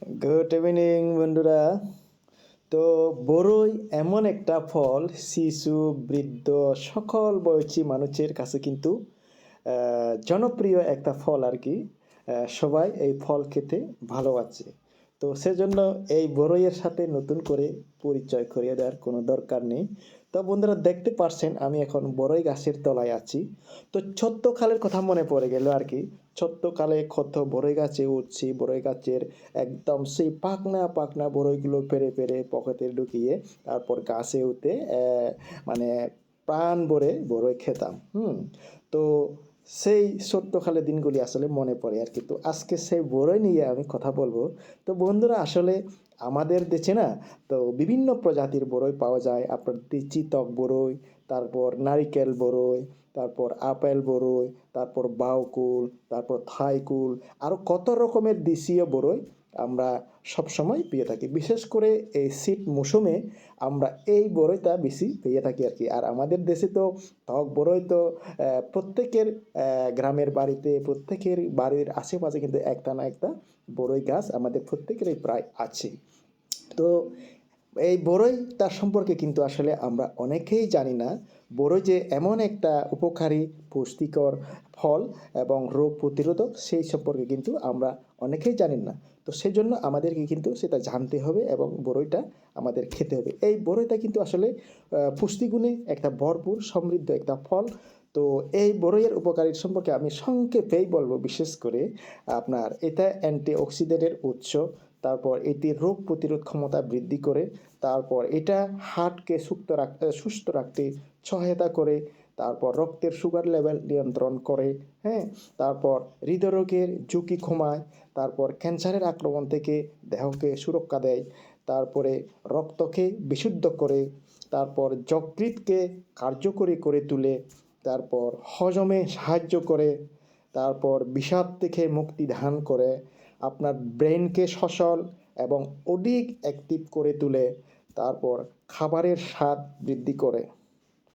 Good evening বন্ধুরা। তো বড়ই এমন একটা ফল, শিশু বৃদ্ধ সকল বয়সী মানুষের কাছে কিন্তু জনপ্রিয় একটা ফল আর কি। সবাই এই ফল খেতে ভালোবাসে। তো সেজন্য এই বড়ইয়ের সাথে নতুন করে পরিচয় করিয়ে দেওয়ার কোনো দরকার নেই। তো বন্ধুরা, দেখতে পারছেন আমি এখন বড়ই গাছের তলায় আছি। তো ছোট্টকালের কথা মনে পড়ে গেল আর কি। ছোট্টকালে কত বড়ই গাছে উঠছি, বড়ই গাছের একদম সেই পাকনা পাকনা বড়ইগুলো পেরে পেরে পকেটে ঢুকিয়ে তারপর গাছে উঠে মানে প্রাণ ভরে বড়ই খেতাম। তো সেই ছোট্টকালের দিনগুলি আসলে মনে পড়ে আর কি। তো আজকে সেই বড়ই নিয়ে আমি কথা বলবো। তো বন্ধুরা, আসলে আমাদের দেশে না, তো বিভিন্ন প্রজাতির বড়ই পাওয়া যায়। আপনার চিতক বড়ই, তারপর নারিকেল বড়ই, তারপর আপেল বড়ই, তারপর বাউকুল, তারপর থাইকুল, আরও কত রকমের দেশীয় বড়ই আমরা সবসময় পেয়ে থাকি। বিশেষ করে এই শীত মৌসুমে আমরা এই বড়ইটা বেশি পেয়ে থাকি আর কি। আর আমাদের দেশে তো টক বড়ই তো প্রত্যেকের গ্রামের বাড়িতে, প্রত্যেকের বাড়ির আশেপাশে কিন্তু একটা না একটা বড়ই গাছ আমাদের প্রত্যেকেরই প্রায় আছে। তো এই বড়ই তার সম্পর্কে কিন্তু আসলে আমরা অনেকেই জানি না। বড়ই যে এমন একটা উপকারী পুষ্টিকর ফল এবং রোগ প্রতিরোধক, সেই সম্পর্কে কিন্তু আমরা অনেকেই জানি না। তো সেই জন্য আমাদেরকে কিন্তু সেটা জানতে হবে এবং বড়ইটা আমাদের খেতে হবে। এই বড়ইটা কিন্তু আসলে পুষ্টিগুণে একটা ভরপুর সমৃদ্ধ একটা ফল। তো এই বড়ইয়ের উপকারিতা সম্পর্কে আমি সংক্ষেপেই বলবো। বিশেষ করে আপনার এটা অ্যান্টিঅক্সিডেন্টের উৎস, তারপর এটি রোগ প্রতিরোধ ক্ষমতা বৃদ্ধি করে, তারপর এটা হার্টকে সুস্থ রাখতে সহায়তা করে, তারপর রক্তের সুগার লেভেল নিয়ন্ত্রণ করে, হ্যাঁ, তারপর হৃদরোগের ঝুঁকি কমায়, তারপর ক্যান্সারের আক্রমণ থেকে দেহকে সুরক্ষা দেয়, তারপরে রক্তকে বিশুদ্ধ করে, তারপর যকৃৎকে কার্যকরী করে তোলে, তারপর হজমে সাহায্য করে, তারপর বিষাদ থেকে মুক্তি দান করে, আপনার ব্রেনকে সচল এবং অধিক অ্যাক্টিভ করে তোলে, তারপর খাবারের স্বাদ বৃদ্ধি করে।